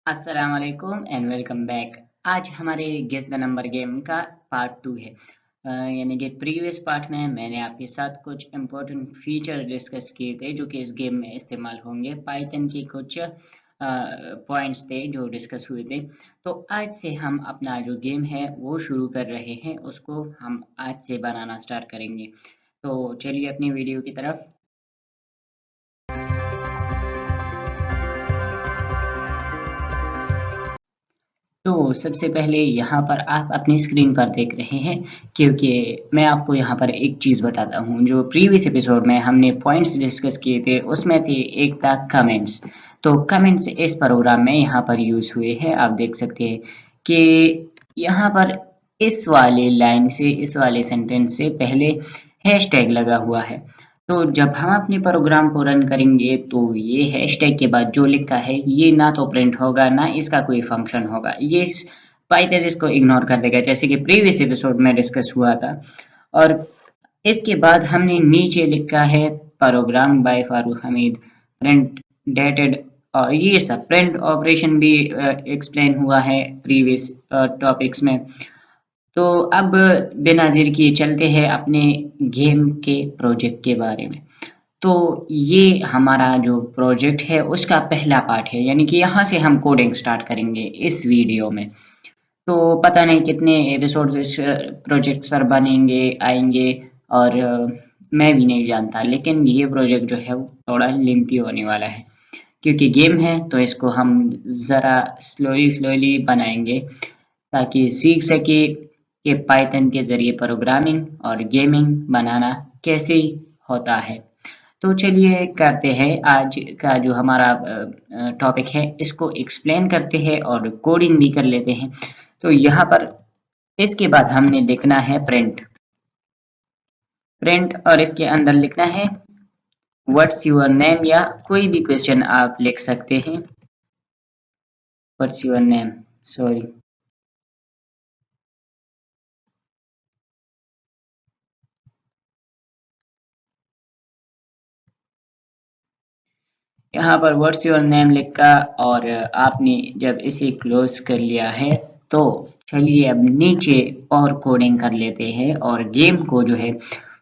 अस्सलाम वालेकुम and welcome back. आज हमारे गेस द नंबर गेम का पार्ट 2 है। यानी कि प्रीवियस पार्ट में मैंने आपके साथ कुछ इम्पोर्टेंट फीचर डिस्कस किए थे जो कि इस गेम में इस्तेमाल होंगे। पाइथन के कुछ पॉइंट्स थे जो डिस्कस हुए थे। तो आज से हम अपना जो गेम है वो शुरू कर रहे हैं, उसको हम आज से बनाना स्टार्ट करेंगे। तो चलिए अपनी वीडियो की तरफ। तो सबसे पहले यहाँ पर आप अपनी स्क्रीन पर देख रहे हैं, क्योंकि मैं आपको यहाँ पर एक चीज़ बताता हूँ। जो प्रीवियस एपिसोड में हमने पॉइंट्स डिस्कस किए थे उसमें थे एक था कमेंट्स। तो कमेंट्स इस प्रोग्राम में यहाँ पर यूज़ हुए हैं। आप देख सकते हैं कि यहाँ पर इस वाले लाइन से, इस वाले सेंटेंस से पहले हैशटैग लगा हुआ है। तो जब हम अपने प्रोग्राम को रन करेंगे तो ये हैशटैग के बाद जो लिखा है ये ना तो प्रिंट होगा ना इसका कोई फंक्शन होगा। ये पाइथन इसको इग्नोर कर देगा, जैसे कि प्रीवियस एपिसोड में डिस्कस हुआ था। और इसके बाद हमने नीचे लिखा है program by Farooq Hamid, print dated. और ये सब प्रिंट ऑपरेशन भी एक्सप्लेन हुआ है प्रीवियस टॉपिक्स में। तो अब बिना देर किए चलते हैं अपने गेम के प्रोजेक्ट के बारे में। तो ये हमारा जो प्रोजेक्ट है उसका पहला पार्ट है, यानी कि यहाँ से हम कोडिंग स्टार्ट करेंगे इस वीडियो में। तो पता नहीं कितने एपिसोड्स इस प्रोजेक्ट्स पर बनेंगे आएंगे, और मैं भी नहीं जानता, लेकिन ये प्रोजेक्ट जो है वो थोड़ा लेंथी होने वाला है, क्योंकि गेम है तो इसको हम ज़रा स्लोली स्लोली बनाएंगे ताकि सीख सके कि पाइथन के ज़रिए प्रोग्रामिंग और गेमिंग बनाना कैसे होता है। तो चलिए करते हैं आज का जो हमारा टॉपिक है, इसको एक्सप्लेन करते हैं और कोडिंग भी कर लेते हैं। तो यहाँ पर इसके बाद हमने लिखना है प्रिंट प्रिंट, और इसके अंदर लिखना है व्हाट्स योर नेम, या कोई भी क्वेश्चन आप लिख सकते हैं। What's your name, sorry. यहाँ पर व्हाट्स योर नेम लिखा, और आपने जब इसे क्लोज कर लिया है तो चलिए अब नीचे और कोडिंग कर लेते हैं और गेम को जो है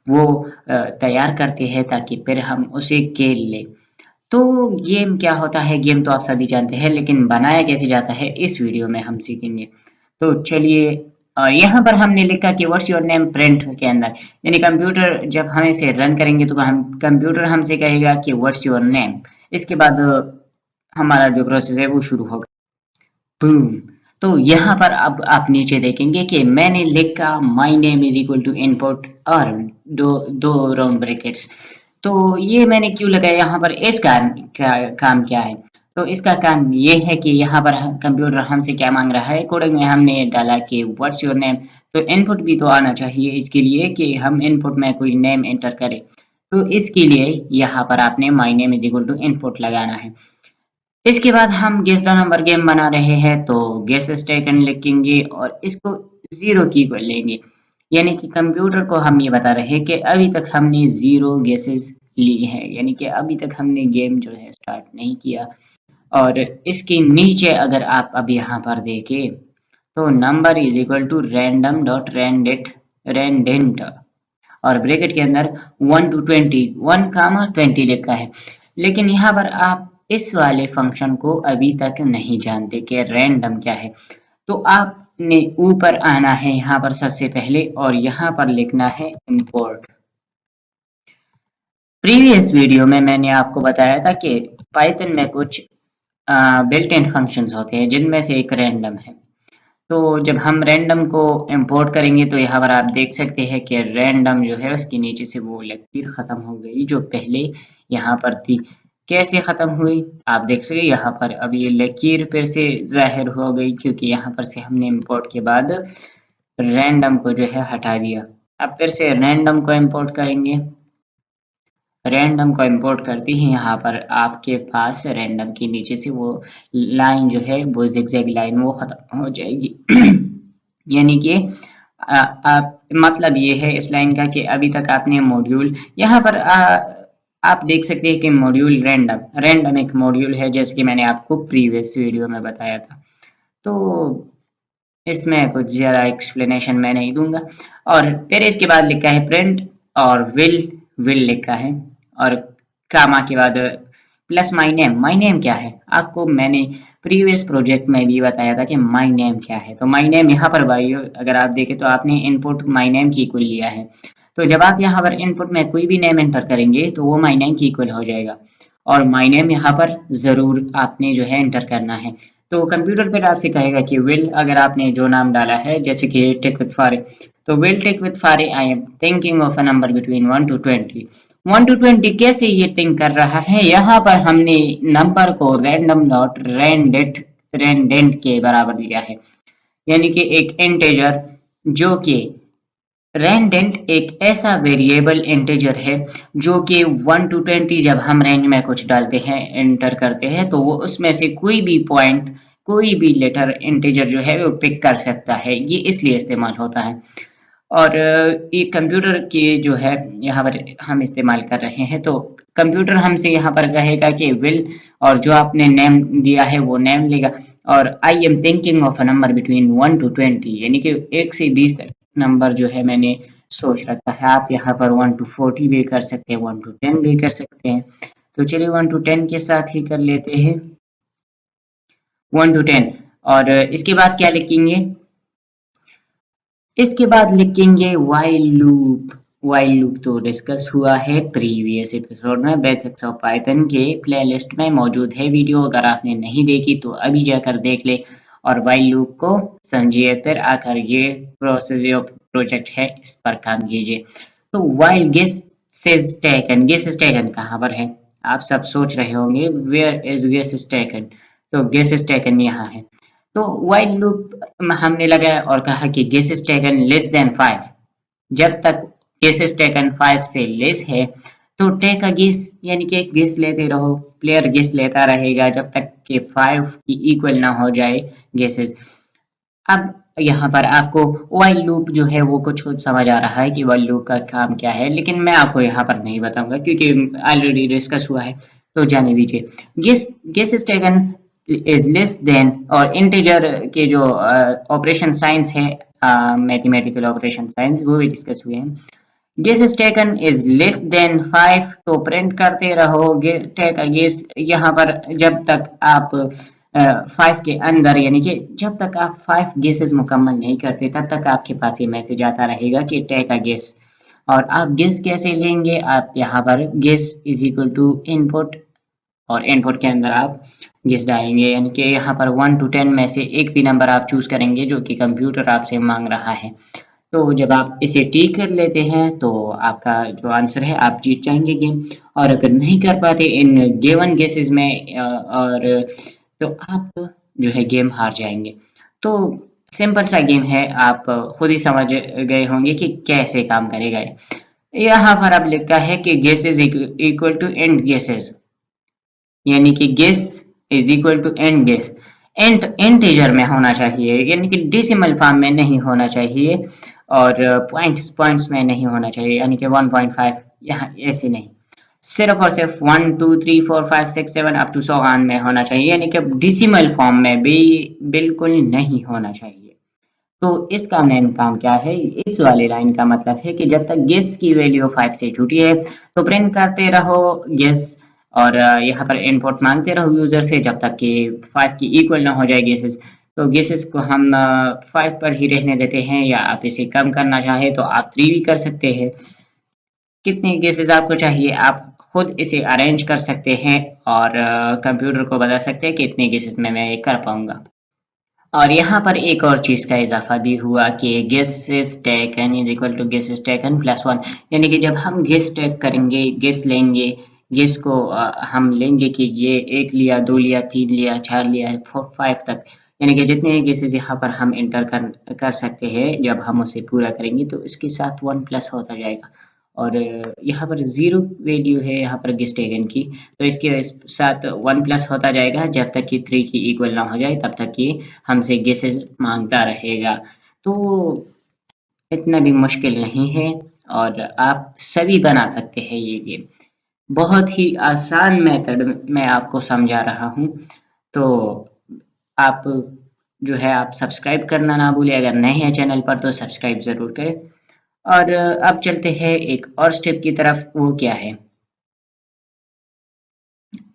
वो तैयार करते हैं ताकि फिर हम उसे खेल लें। तो गेम क्या होता है, गेम तो आप सभी जानते हैं, लेकिन बनाया कैसे जाता है इस वीडियो में हम सीखेंगे। तो चलिए, और यहाँ पर हमने लिखा कि व्हाट्स योर नेम प्रिंट के अंदर, यानी कंप्यूटर जब हम इसे रन करेंगे तो हम कंप्यूटर हमसे कहेगा कि व्हाट्स योर नेम। इसके बाद हमारा जो प्रोसेस है वो शुरू होगा। बूम। तो यहाँ पर अब आप नीचे देखेंगे कि मैंने लिखा my name is equal to input, और दो दो राउंड ब्रैकेट्स। तो ये मैंने क्यों लगाया यहाँ पर, इसका काम क्या है? तो इसका काम ये है कि यहाँ पर कंप्यूटर हमसे क्या मांग रहा है, कोडिंग में हमने डाला कि व्हाट्स योर नेम। तो इनपुट भी तो आना चाहिए इसके लिए कि हम इनपुट में कोई नेम एंटर करें। तो इसके लिए यहाँ पर आपने my name is equal to input लगाना है। इसके बाद हम गेस द नंबर गेम बना रहे हैं तो गेस स्टेकन लिखेंगे और इसको जीरो की को लेंगे, यानी कि कंप्यूटर को हम ये बता रहे हैं कि अभी तक हमने जीरो गेसेस ली हैं, यानी कि अभी तक हमने गेम जो है स्टार्ट नहीं किया। और इसके नीचे अगर आप अब यहाँ पर देखें तो number is equal to random dot randint, और ब्रैकेट के अंदर 1 to 20, 1, 20 लिखा है। लेकिन यहाँ पर आप इस वाले फंक्शन को अभी तक नहीं जानते कि रैंडम क्या है। तो आपने ऊपर आना है यहाँ पर सबसे पहले, और यहाँ पर लिखना है import। प्रीवियस वीडियो में मैंने आपको बताया था कि पाइथन में कुछ बिल्ट इन फंक्शंस होते हैं जिनमें से एक रैंडम है। तो जब हम रैंडम को इंपोर्ट करेंगे तो यहाँ पर आप देख सकते हैं कि रैंडम जो है उसके नीचे से वो लकीर ख़त्म हो गई जो पहले यहाँ पर थी। कैसे ख़त्म हुई आप देख सकते, यहाँ पर अब ये लकीर फिर से ज़ाहिर हो गई क्योंकि यहाँ पर से हमने इंपोर्ट के बाद रैंडम को जो है हटा दिया। अब फिर से रैंडम को इंपोर्ट करेंगे, रैंडम को इंपोर्ट करते ही यहाँ पर आपके पास रैंडम के नीचे से वो लाइन जो है वो जिगजैग लाइन वो ख़त्म हो जाएगी। यानी कि आप मतलब ये है इस लाइन का कि अभी तक आपने मॉड्यूल यहाँ पर आप देख सकते हैं कि मॉड्यूल रैंडम एक मॉड्यूल है, जैसे कि मैंने आपको प्रीवियस वीडियो में बताया था। तो इसमें कुछ ज़्यादा एक्सप्लेनेशन मैं नहीं दूंगा। और फिर इसके बाद लिखा है प्रिंट, और विल लिखा है, और कामा के बाद प्लस माई नेम क्या है, आपको मैंने प्रीवियस प्रोजेक्ट में भी बताया था कि माई नेम क्या है। तो माई नेम यहाँ पर भाई अगर आप देखें तो आपने इनपुट माई नेम की इक्वल लिया है। तो जब आप यहाँ पर इनपुट में कोई भी नेम एंटर करेंगे तो वो माई नेम की इक्वल हो जाएगा, और माई नेम यहाँ पर ज़रूर आपने जो है एंटर करना है। तो कंप्यूटर फिर आपसे कहेगा कि विल, अगर आपने जो नाम डाला है जैसे कि टेक विद फारे, तो विल टेक विद फारे I am thinking of a number between 1 to 20। 1 to 20 कैसे ये थिंक कर रहा है, यहाँ पर हमने नंबर को रैंडम डॉट रेंडेंट के बराबर लिया है, यानी कि एक इंटेजर जो कि रेंडेंट एक ऐसा वेरिएबल इंटीजर है जो कि 1 to 20 जब हम रेंज में कुछ डालते हैं एंटर करते हैं तो वो उसमें से कोई भी पॉइंट कोई भी लेटर इंटीजर जो है वो पिक कर सकता है, ये इसलिए इस्तेमाल होता है। और ये कंप्यूटर के जो है यहाँ पर हम इस्तेमाल कर रहे हैं, तो कंप्यूटर हमसे यहाँ पर कहेगा कि विल, और जो आपने नेम दिया है वो नेम लेगा, और आई am thinking of a number between 1 to 20, यानी कि 1 से 20 तक नंबर जो है मैंने सोच रखा है। आप यहाँ पर 1 to 40 भी कर सकते हैं, 1 to 10 भी कर सकते हैं। तो चलिए 1 to 10 के साथ ही कर लेते हैं, 1 to 10। और इसके बाद क्या लिखेंगे, इसके बाद लिखेंगे वाइल लूप तो डिस्कस हुआ है प्रीवियस एपिसोड में, बेसिक्स ऑफ पाइथन के प्लेलिस्ट में मौजूद है वीडियो, अगर आपने नहीं देखी तो अभी जाकर देख ले और वाइल लूप को समझिए, फिर आकर ये प्रोसेस जो प्रोजेक्ट है इस पर काम कीजिए। तो वाइल गेस इज टेकन कहाँ पर है, आप सब सोच रहे होंगे where is guess is taken, तो गेस इज टेकन यहाँ है। तो व्हाइल लूप हमने लगाया और कहा कि guess is taken less than 5, जब तक गेस इज टेकन 5 से लेस है तो टेक अ गेस, यानी कि एक गेस लेते रहो, प्लेयर गेस लेता रहेगा जब तक कि 5 की इक्वल ना हो जाए गेसेस। अब यहाँ पर आपको व्हाइल लूप जो है वो कुछ कुछ समझ आ रहा है कि व्हाइल लूप का काम क्या है, लेकिन मैं आपको यहाँ पर नहीं बताऊंगा क्योंकि ऑलरेडी डिस्कस हुआ है, तो जाने दीजिए। Guess guess is taken is less than, और इंटीजर के जो ऑपरेशन साइंस है, मैथमेटिकल ऑपरेशन साइंस वो भी डिस्कस हुए हैं। Guess is taken is less than 5, तो प्रिंट करते रहो टेक अ गेस, यहाँ पर जब तक आप 5 के अंदर, यानी कि जब तक आप 5 गेसेस मुकम्मल नहीं करते तब तक आपके पास ये मैसेज आता रहेगा कि टेक अ गेस। और आप गेस कैसे लेंगे, आप यहाँ पर guess is equal to input, और इनपुट के अंदर आप गेस डालेंगे, यानी कि यहाँ पर 1 to 10 में से एक भी नंबर आप चूज करेंगे जो कि कंप्यूटर आपसे मांग रहा है। तो जब आप इसे ठीक कर लेते हैं तो आपका जो आंसर है आप जीत जाएंगे गेम। और अगर नहीं कर पाते इन गिवन केसेस में और तो आप जो है गेम हार जाएंगे। तो सिंपल सा गेम है, आप खुद ही समझ गए होंगे कि कैसे काम करेगा ये। यहाँ पर अब लिखा है कि guesses equal to and guesses, यानी कि guess is equal to and guess, and integer में होना चाहिए, यानी कि डेसिमल फॉर्म में नहीं होना चाहिए, और पॉइंट्स में नहीं होना चाहिए, यानी कि 1.5 यहाँ ऐसे नहीं, सिर्फ और सिर्फ 1 2 3 4 5 6 7 अप टू 100 में होना चाहिए, यानी कि डेसिमल फॉर्म में भी बिल्कुल नहीं होना चाहिए। तो इसका मेन काम क्या है, इस वाले लाइन का मतलब है कि जब तक गेस की वैल्यू 5 से छोटी है तो प्रिंट करते रहो गेस, और यहाँ पर इनपुट मांगते रहो यूजर से जब तक कि 5 की इक्वल ना हो जाए गेसेस। तो गेसेस को हम 5 पर ही रहने देते हैं, या आप इसे कम करना चाहे तो आप 3 भी कर सकते हैं। कितने गेसेस आपको चाहिए आप खुद इसे अरेंज कर सकते हैं, और कंप्यूटर को बता सकते हैं कि इतने गेसेस में मैं ये कर पाऊंगा। और यहाँ पर एक और चीज़ का इजाफा भी हुआ कि guesses taken is equal to guesses taken plus 1, यानी कि जब हम गेस टेक करेंगे, गेस लेंगे, गेस को हम लेंगे कि ये 1 लिया, 2 लिया, 3 लिया, 4 लिया, 5 तक, यानी कि जितने गेसेस यहाँ पर हम इंटर कर सकते हैं जब हम उसे पूरा करेंगे तो इसके साथ 1 प्लस होता जाएगा। और यहाँ पर ज़ीरो वैल्यू है यहाँ पर गेस टेकन की, तो इसके साथ 1 प्लस होता जाएगा जब तक कि 3 की इक्वल ना हो जाए, तब तक ये हमसे गेसेस मांगता रहेगा। तो इतना भी मुश्किल नहीं है, और आप सभी बना सकते हैं ये गेम। बहुत ही आसान मेथड मैं आपको समझा रहा हूँ। तो आप जो है आप सब्सक्राइब करना ना भूलें, अगर नए हैं चैनल पर तो सब्सक्राइब ज़रूर करें। और अब चलते हैं एक और स्टेप की तरफ, वो क्या है?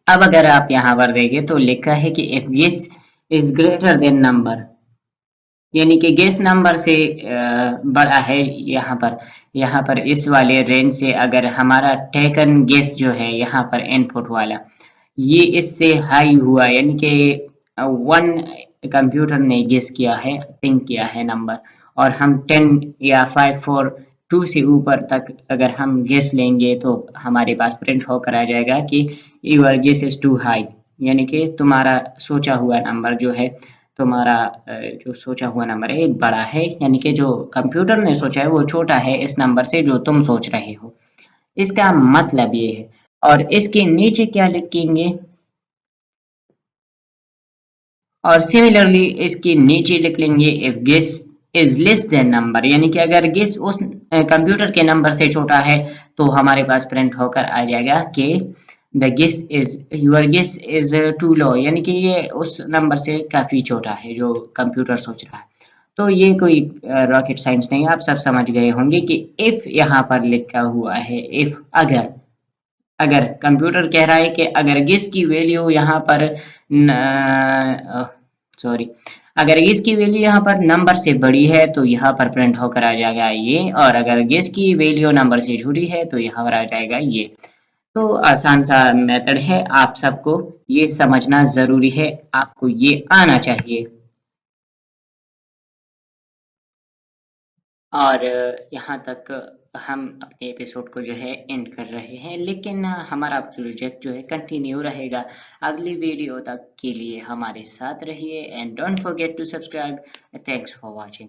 अब अगर आप यहाँ पर देखें तो लिखा है कि if this is greater than number, यानी कि गेस नंबर से बड़ा है। यहाँ पर इस वाले रेंज से अगर हमारा टेकन गेस जो है यहाँ पर इनपुट वाला, ये इससे हाई हुआ, यानी कि वन कंप्यूटर ने गेस किया है, थिंक किया है नंबर, और हम 10 या 5 4 2 से ऊपर तक अगर हम गेस लेंगे तो हमारे पास प्रिंट होकर आ जाएगा कि your guess is too high, यानी कि तुम्हारा सोचा हुआ नंबर जो है, तुम्हारा जो सोचा हुआ नंबर है बड़ा है, यानी कि जो कंप्यूटर ने सोचा है वो छोटा है इस नंबर से जो तुम सोच रहे हो। इसका मतलब ये है। और इसके नीचे क्या लिखेंगे? और सिमिलरली इसके नीचे लिख लेंगे if guess is less than number, यानी कि अगर गेस उस कंप्यूटर के नंबर से छोटा है तो हमारे पास प्रिंट होकर आ जाएगा कि the guess is your guess is too low, यानी कि ये उस नंबर से काफी छोटा है जो कंप्यूटर सोच रहा है। तो ये कोई रॉकेट साइंस नहीं है, आप सब समझ गए होंगे कि इफ यहाँ पर लिखा हुआ है, इफ अगर, अगर कंप्यूटर कह रहा है कि अगर गेस की वैल्यू यहाँ पर सॉरी, अगर गेस की वैल्यू यहाँ पर नंबर से बड़ी है तो यहाँ पर प्रिंट होकर आ जाएगा ये, और अगर गेस की वैल्यू नंबर से छोटी है तो यहाँ पर आ जाएगा ये। तो आसान सा मेथड है, आप सबको ये समझना जरूरी है, आपको ये आना चाहिए। और यहाँ तक हम अपने एपिसोड को जो है एंड कर रहे हैं, लेकिन हमारा प्रोजेक्ट जो है कंटिन्यू रहेगा। अगली वीडियो तक के लिए हमारे साथ रहिए and don't forget to subscribe. Thanks for watching.